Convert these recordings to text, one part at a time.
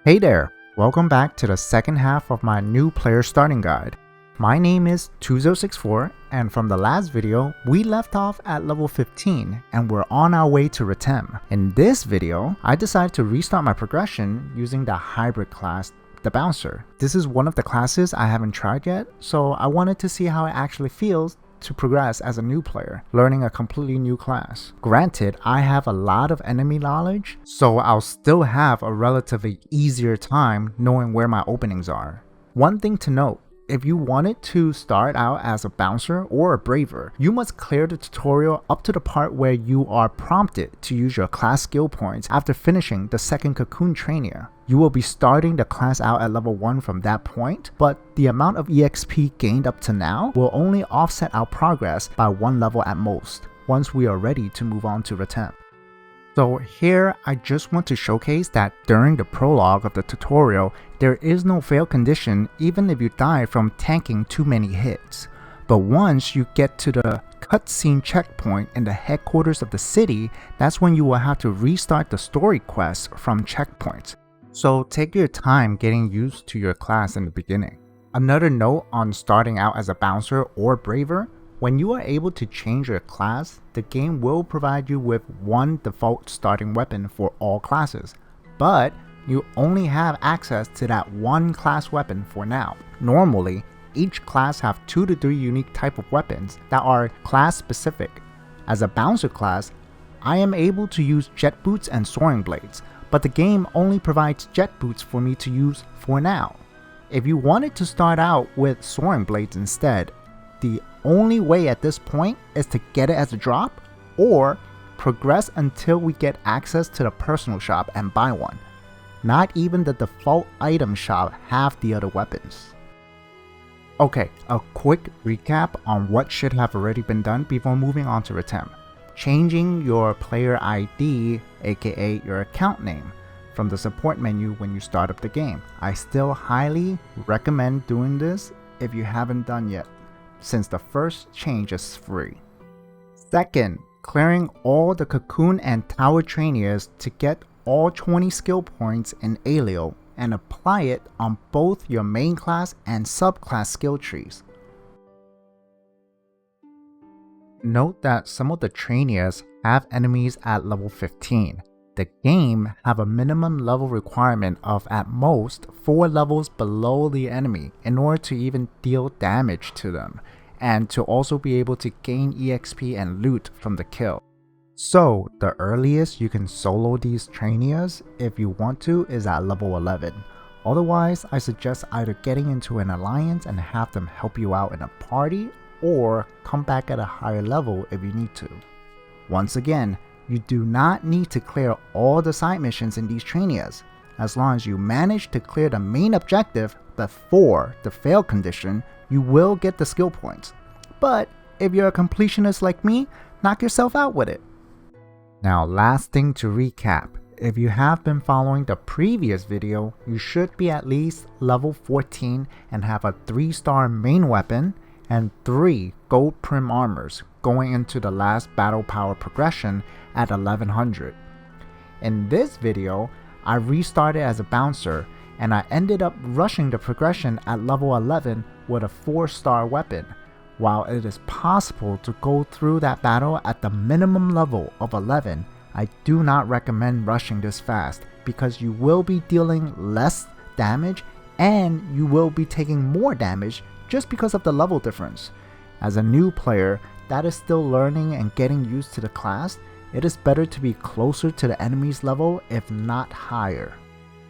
Hey there, welcome back to the second half of my new player starting guide. My name is 2064 and from the last video, we left off at level 15 and we're on our way to Retem. In this video, I decided to restart my progression using the hybrid class, the Bouncer. This is one of the classes I haven't tried yet, so I wanted to see how it actually feels to progress as a new player, learning a completely new class. Granted, I have a lot of enemy knowledge, so I'll still have a relatively easier time knowing where my openings are. One thing to note, if you wanted to start out as a bouncer or a braver, you must clear the tutorial up to the part where you are prompted to use your class skill points after finishing the second cocoon trainer. You will be starting the class out at level 1 from that point, but the amount of EXP gained up to now will only offset our progress by 1 level at most, once we are ready to move on to Retem. So here, I just want to showcase that during the prologue of the tutorial, there is no fail condition even if you die from tanking too many hits. But once you get to the cutscene checkpoint in the headquarters of the city, that's when you will have to restart the story quests from checkpoints. So take your time getting used to your class in the beginning. Another note on starting out as a bouncer or braver, when you are able to change your class, the game will provide you with one default starting weapon for all classes, but you only have access to that one class weapon for now. Normally, each class have 2 to 3 unique type of weapons that are class specific. As a bouncer class, I am able to use jet boots and soaring blades, but the game only provides jet boots for me to use for now. If you wanted to start out with soaring blades instead, the only way at this point is to get it as a drop or progress until we get access to the personal shop and buy one. Not even the default item shop have the other weapons. Okay, a quick recap on what should have already been done before moving on to Retem. Changing your player ID, aka your account name, from the support menu when you start up the game. I still highly recommend doing this if you haven't done yet, since the first change is free. Second, clearing all the cocoon and tower trainers to get all 20 skill points in Aelio and apply it on both your main class and subclass skill trees. Note that some of the trainers have enemies at level 15. The game have a minimum level requirement of at most 4 levels below the enemy in order to even deal damage to them, and to also be able to gain EXP and loot from the kill. So the earliest you can solo these trainers if you want to is at level 11. Otherwise, I suggest either getting into an alliance and have them help you out in a party, or come back at a higher level if you need to. Once again, you do not need to clear all the side missions in these trainers. As long as you manage to clear the main objective before the fail condition, you will get the skill points. But if you're a completionist like me, knock yourself out with it. Now, last thing to recap. If you have been following the previous video, you should be at least level 14 and have a 3-star main weapon and 3 gold prim armors going into the last battle power progression at 1100. In this video, I restarted as a bouncer and I ended up rushing the progression at level 11 with a 4-star weapon. While it is possible to go through that battle at the minimum level of 11, I do not recommend rushing this fast because you will be dealing less damage and you will be taking more damage just because of the level difference. As a new player that is still learning and getting used to the class, it is better to be closer to the enemy's level if not higher.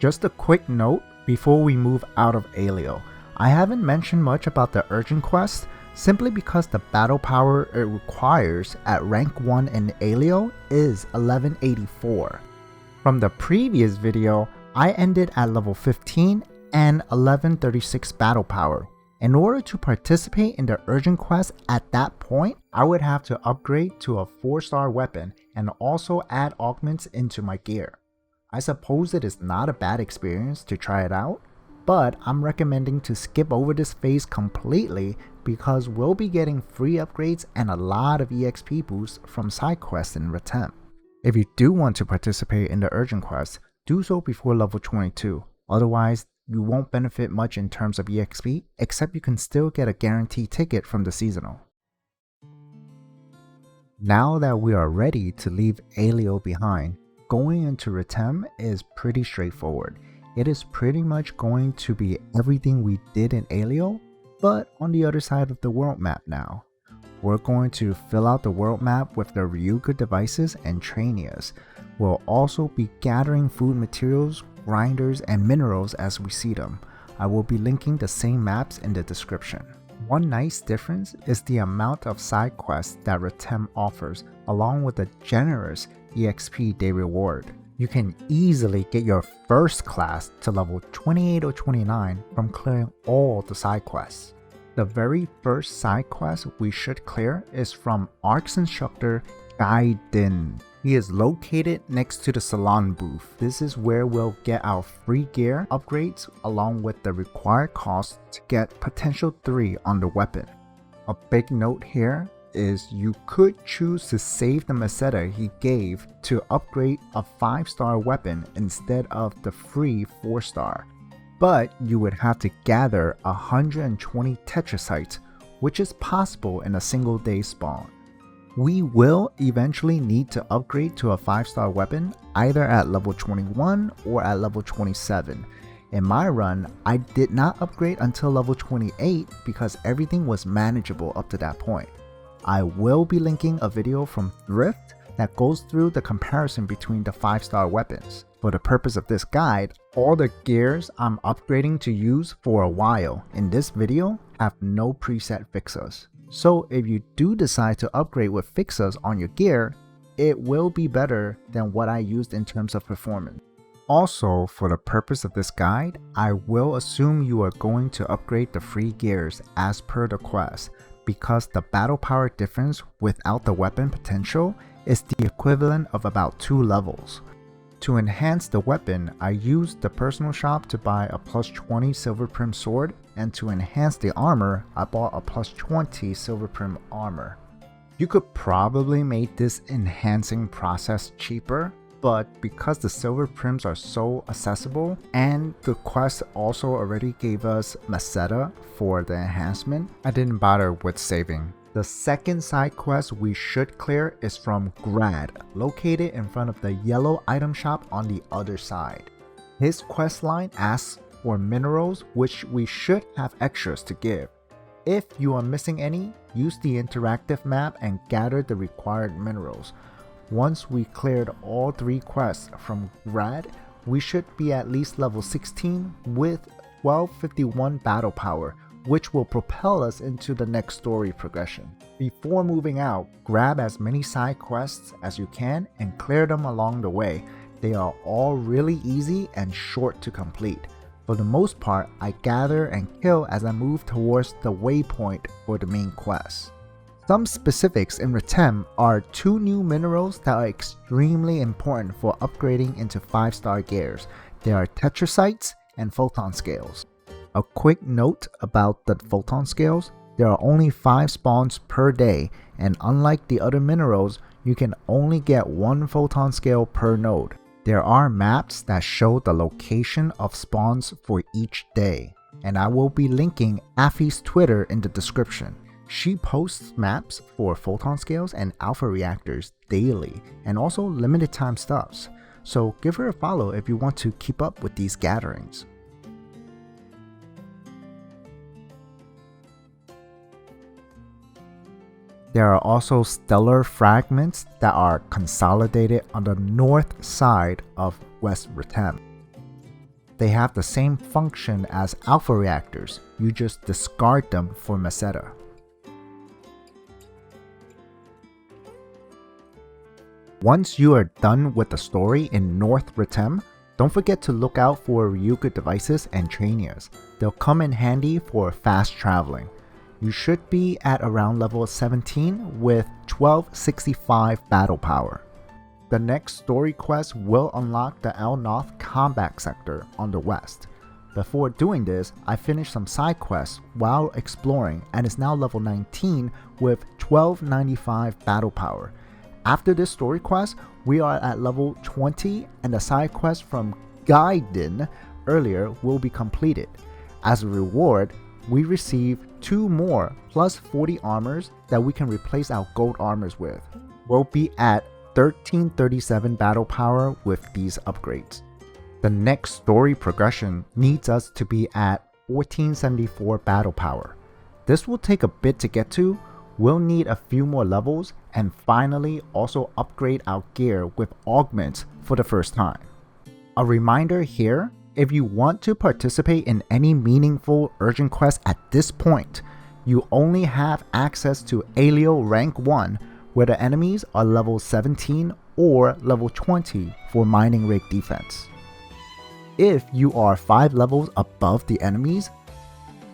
Just a quick note before we move out of Aelio. I haven't mentioned much about the urgent quest simply because the battle power it requires at rank 1 in Aelio is 1184. From the previous video, I ended at level 15 and 1136 battle power. In order to participate in the urgent quest at that point, I would have to upgrade to a 4-star weapon and also add augments into my gear. I suppose it is not a bad experience to try it out, but I'm recommending to skip over this phase completely because we'll be getting free upgrades and a lot of EXP boosts from side quests in Retem. If you do want to participate in the urgent quest, do so before level 22. Otherwise, you won't benefit much in terms of EXP, except you can still get a guaranteed ticket from the seasonal. Now that we are ready to leave Aelio behind, going into Retem is pretty straightforward. It is pretty much going to be everything we did in Aelio, but on the other side of the world map now. We're going to fill out the world map with the Ryuga devices and Tranias. We'll also be gathering food materials, grinders, and minerals as we see them. I will be linking the same maps in the description. One nice difference is the amount of side quests that Retem offers, along with a generous EXP day reward. You can easily get your first class to level 28 or 29 from clearing all the side quests. The very first side quest we should clear is from Ark's instructor Gaiden. He is located next to the salon booth. This is where we'll get our free gear upgrades along with the required cost to get potential 3 on the weapon. A big note here is you could choose to save the meseta he gave to upgrade a 5-star weapon instead of the free 4-star. But you would have to gather 120 tetrasites, which is possible in a single day spawn. We will eventually need to upgrade to a 5-star weapon either at level 21 or at level 27. In my run, I did not upgrade until level 28 because everything was manageable up to that point. I will be linking a video from Thrift that goes through the comparison between the 5-star weapons. For the purpose of this guide, all the gears I'm upgrading to use for a while in this video have no preset fixers. So if you do decide to upgrade with fixers on your gear, it will be better than what I used in terms of performance. Also, for the purpose of this guide, I will assume you are going to upgrade the free gears as per the quest, because the battle power difference without the weapon potential is the equivalent of about 2 levels. To enhance the weapon, I used the personal shop to buy a plus 20 silver prim sword, and to enhance the armor, I bought a plus 20 silver prim armor. You could probably make this enhancing process cheaper, but because the silver prims are so accessible and the quest also already gave us meseta for the enhancement, I didn't bother with saving. The second side quest we should clear is from Grad, located in front of the yellow item shop on the other side. His quest line asks for minerals, which we should have extras to give. If you are missing any, use the interactive map and gather the required minerals. Once we cleared all 3 quests from Grad, we should be at least level 16 with 1251 battle power, which will propel us into the next story progression. Before moving out, grab as many side quests as you can and clear them along the way. They are all really easy and short to complete. For the most part, I gather and kill as I move towards the waypoint for the main quest. Some specifics in Retem are 2 new minerals that are extremely important for upgrading into 5-star gears. They are tetrasites and photon scales. A quick note about the photon scales, there are only 5 spawns per day, and unlike the other minerals, you can only get 1 photon scale per node. There are maps that show the location of spawns for each day, and I will be linking Affy's Twitter in the description. She posts maps for photon scales and alpha reactors daily, and also limited time stuffs, so give her a follow if you want to keep up with these gatherings. There are also stellar fragments that are consolidated on the north side of West Retem. They have the same function as alpha reactors, you just discard them for meseta. Once you are done with the story in North Retem, don't forget to look out for Ryuga devices and Tranias. They'll come in handy for fast traveling. You should be at around level 17 with 1265 battle power. The next story quest will unlock the El Noth combat sector on the west. Before doing this, I finished some side quests while exploring and is now level 19 with 1295 battle power. After this story quest, we are at level 20 and the side quest from Gaiden earlier will be completed. As a reward, we receive 2 more plus 40 armors that we can replace our gold armors with. We'll be at 1337 battle power with these upgrades. The next story progression needs us to be at 1474 battle power. This will take a bit to get to. We'll need a few more levels and finally also upgrade our gear with augments for the first time. A reminder here, if you want to participate in any meaningful urgent quest at this point, you only have access to Aelio rank 1 where the enemies are level 17 or level 20 for mining rig defense. If you are 5 levels above the enemies,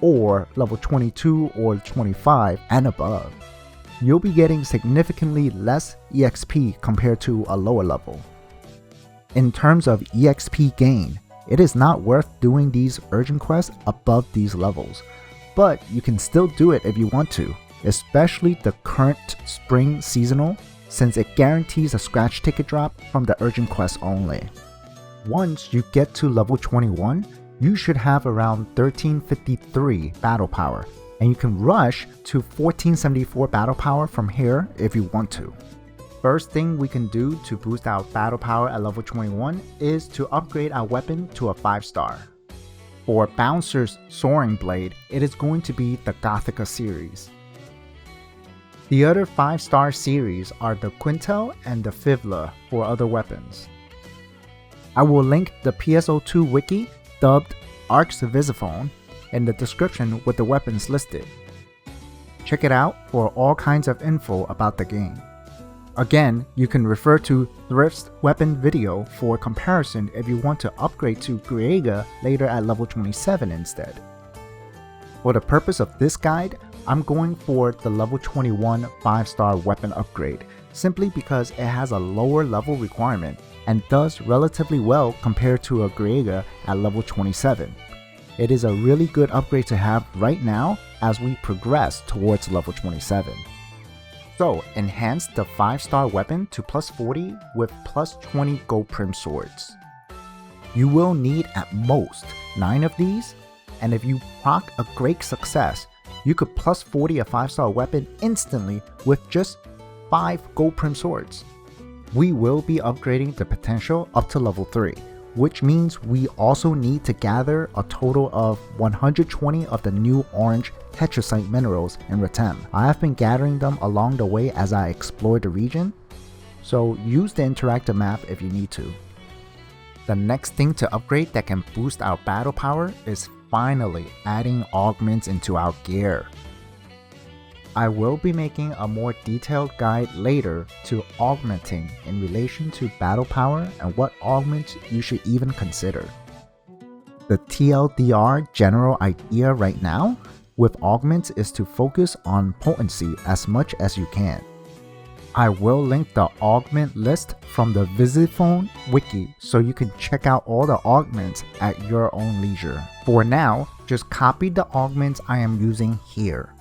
or level 22 or 25 and above, you'll be getting significantly less EXP compared to a lower level. In terms of EXP gain, it is not worth doing these urgent quests above these levels, but you can still do it if you want to, especially the current spring seasonal, since it guarantees a scratch ticket drop from the urgent quest only. Once you get to level 21, you should have around 1353 battle power, and you can rush to 1474 battle power from here if you want to. First thing we can do to boost our battle power at level 21 is to upgrade our weapon to a 5-star. For Bouncer's Soaring Blade, it is going to be the Gothica series. The other 5-star series are the Quintel and the Fivla for other weapons. I will link the PSO2 wiki dubbed Arc's Visiphone in the description with the weapons listed. Check it out for all kinds of info about the game. Again, you can refer to Thrift's weapon video for comparison if you want to upgrade to Griega later at level 27 instead. For the purpose of this guide, I'm going for the level 21 5-star weapon upgrade, simply because it has a lower level requirement and does relatively well compared to a Griega at level 27. It is a really good upgrade to have right now as we progress towards level 27. So enhance the 5-star weapon to plus 40 with plus 20 gold prim swords. You will need at most 9 of these, and if you proc a great success, you could plus 40 a 5-star weapon instantly with just 5 gold prim swords. We will be upgrading the potential up to level 3, which means we also need to gather a total of 120 of the new orange tetracite minerals in Retem. I have been gathering them along the way as I explore the region, so use the interactive map if you need to. The next thing to upgrade that can boost our battle power is finally adding augments into our gear. I will be making a more detailed guide later to augmenting in relation to battle power and what augments you should even consider. The TLDR general idea right now with augments is to focus on potency as much as you can. I will link the augment list from the Visiphone wiki so you can check out all the augments at your own leisure. For now, just copy the augments I am using here.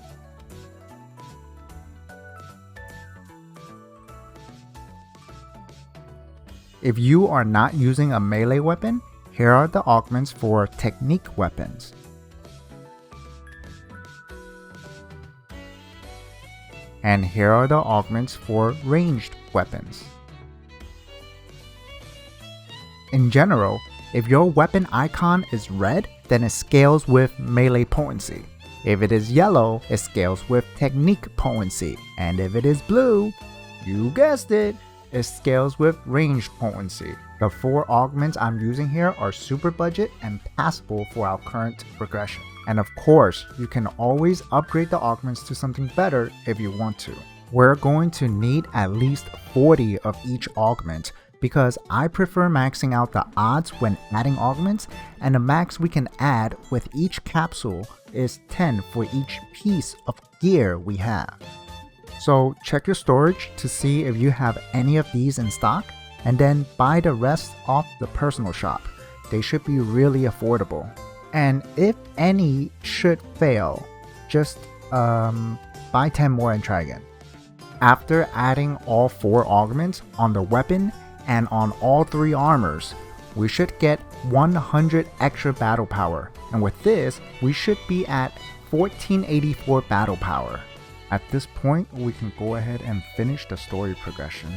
If you are not using a melee weapon, here are the augments for technique weapons. And here are the augments for ranged weapons. In general, if your weapon icon is red, then it scales with melee potency. If it is yellow, it scales with technique potency. And if it is blue, you guessed it, it scales with ranged potency. The 4 augments I'm using here are super budget and passable for our current progression. And of course, you can always upgrade the augments to something better if you want to. We're going to need at least 40 of each augment because I prefer maxing out the odds when adding augments, and the max we can add with each capsule is 10 for each piece of gear we have. So check your storage to see if you have any of these in stock, and then buy the rest off the personal shop. They should be really affordable. And if any should fail, just buy 10 more and try again. After adding all 4 augments on the weapon and on all 3 armors, we should get 100 extra battle power, and with this, we should be at 1484 battle power. At this point, we can go ahead and finish the story progression.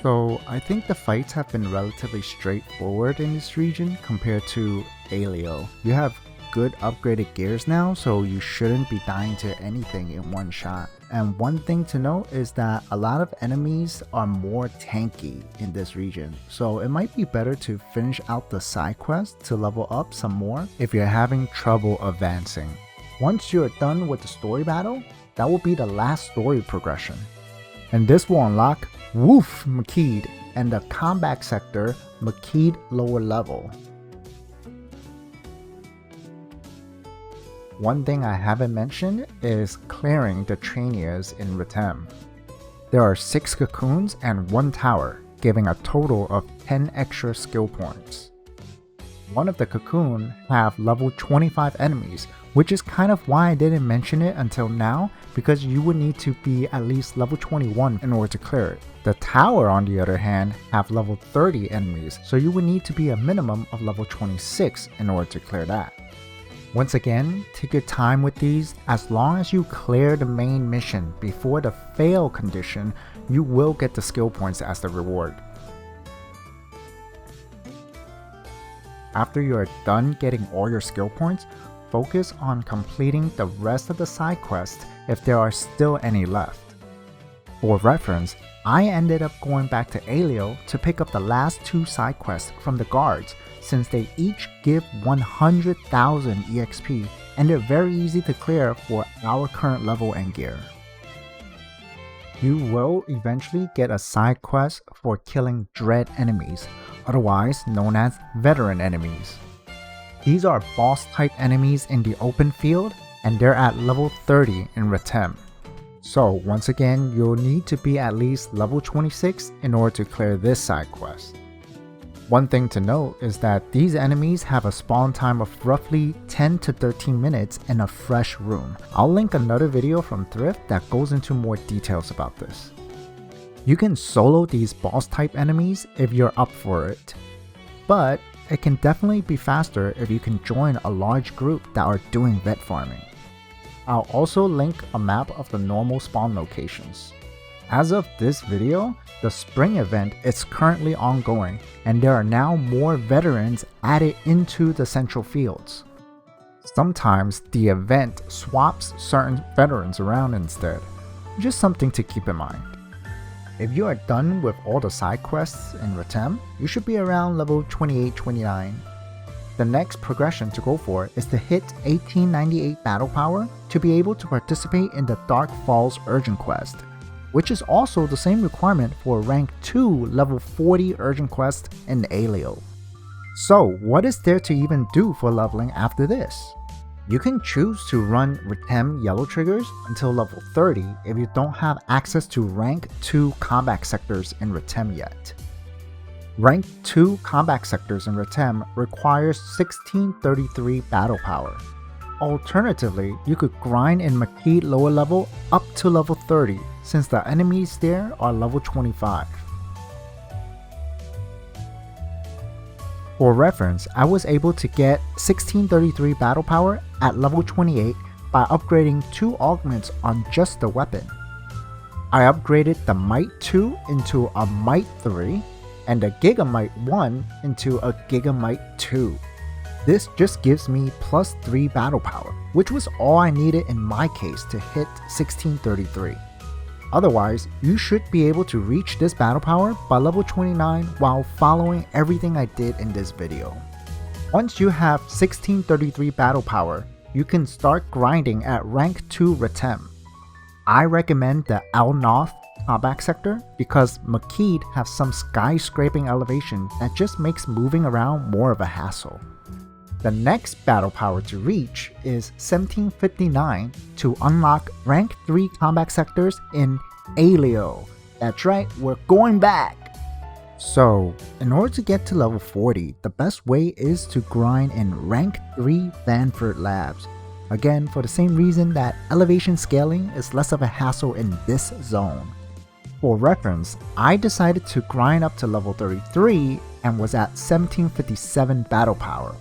So I think the fights have been relatively straightforward in this region compared to Aelio. You have good upgraded gears now, so you shouldn't be dying to anything in one shot. And one thing to note is that a lot of enemies are more tanky in this region, so it might be better to finish out the side quest to level up some more if you're having trouble advancing. Once you're done with the story battle, that will be the last story progression. And this will unlock Woof Makeed and the combat sector Makeed lower level. One thing I haven't mentioned is clearing the trainees in Retem. There are 6 cocoons and 1 tower, giving a total of 10 extra skill points. One of the cocoon have level 25 enemies, which is kind of why I didn't mention it until now, because you would need to be at least level 21 in order to clear it. The tower, on the other hand, have level 30 enemies, so you would need to be a minimum of level 26 in order to clear that. Once again, take your time with these. As long as you clear the main mission before the fail condition, you will get the skill points as the reward. After you are done getting all your skill points, focus on completing the rest of the side quests if there are still any left. For reference, I ended up going back to Aelio to pick up the last 2 side quests from the guards, since they each give 100,000 EXP and they're very easy to clear for our current level and gear. You will eventually get a side quest for killing dread enemies, otherwise known as veteran enemies. These are boss type enemies in the open field and they're at level 30 in Retem. So once again, you'll need to be at least level 26 in order to clear this side quest. One thing to note is that these enemies have a spawn time of roughly 10 to 13 minutes in a fresh room. I'll link another video from Thrift that goes into more details about this. You can solo these boss type enemies if you're up for it, but it can definitely be faster if you can join a large group that are doing vet farming. I'll also link a map of the normal spawn locations. As of this video, the spring event is currently ongoing and there are now more veterans added into the central fields. Sometimes the event swaps certain veterans around instead, just something to keep in mind. If you are done with all the side quests in Retem, you should be around level 28-29. The next progression to go for is to hit 1898 battle power to be able to participate in the Dark Falls Urgent Quest, which is also the same requirement for rank 2 level 40 urgent quest in Aelio. So what is there to even do for leveling after this? You can choose to run Retem yellow triggers until level 30 if you don't have access to rank 2 combat sectors in Retem yet. Rank 2 combat sectors in Retem requires 1633 battle power. Alternatively, you could grind in Makeed lower level up to level 30 since the enemies there are level 25. For reference, I was able to get 1633 battle power at level 28 by upgrading 2 augments on just the weapon. I upgraded the Might 2 into a Might 3 and the Gigamight 1 into a Gigamight 2. This just gives me plus 3 battle power, which was all I needed in my case to hit 1633. Otherwise, you should be able to reach this battle power by level 29 while following everything I did in this video. Once you have 1633 battle power, you can start grinding at rank 2 Retem. I recommend the Al-Noth combat sector because Makeed have some skyscraping elevation that just makes moving around more of a hassle. The next battle power to reach is 1759 to unlock rank 3 combat sectors in Aelio. That's right, we're going back! So, in order to get to level 40, the best way is to grind in rank 3 Vanford Labs. Again, for the same reason that elevation scaling is less of a hassle in this zone. For reference, I decided to grind up to level 33 and was at 1757 battle power.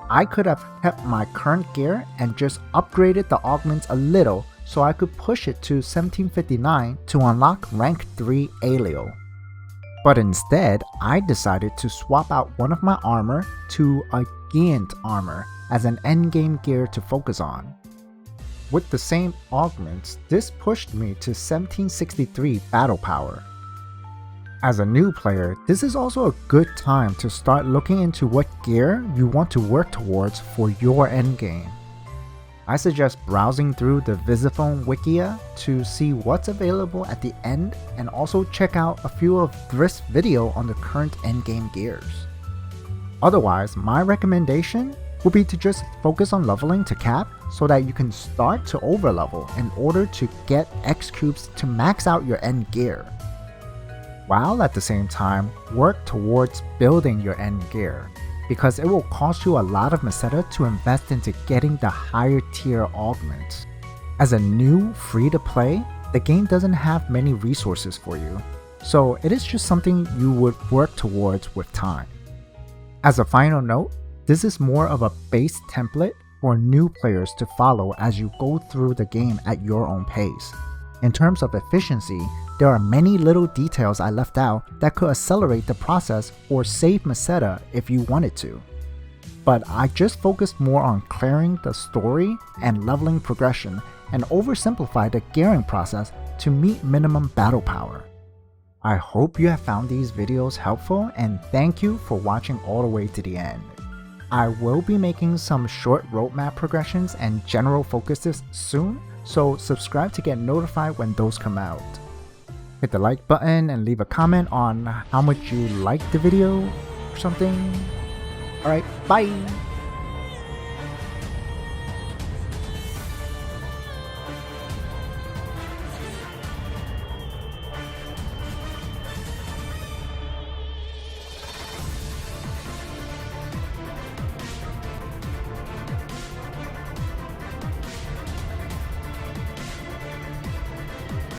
I could have kept my current gear and just upgraded the augments a little so I could push it to 1759 to unlock rank 3 Aelio. But instead, I decided to swap out one of my armor to a Giant armor as an endgame gear to focus on. With the same augments, this pushed me to 1763 battle power. As a new player, this is also a good time to start looking into what gear you want to work towards for your endgame. I suggest browsing through the Visiphone Wikia to see what's available at the end, and also check out a few of Thrift's video on the current endgame gears. Otherwise, my recommendation would be to just focus on leveling to cap so that you can start to overlevel in order to get X cubes to max out your end gear, while at the same time work towards building your end gear, because it will cost you a lot of meseta to invest into getting the higher tier augments. As a new free to play, the game doesn't have many resources for you, so it is just something you would work towards with time. As a final note, this is more of a base template for new players to follow as you go through the game at your own pace. In terms of efficiency, there are many little details I left out that could accelerate the process or save meseta if you wanted to. But I just focused more on clearing the story and leveling progression, and oversimplified the gearing process to meet minimum battle power. I hope you have found these videos helpful, and thank you for watching all the way to the end. I will be making some short roadmap progressions and general focuses soon, so subscribe to get notified when those come out. Hit the like button and leave a comment on how much you liked the video or something. Alright, bye!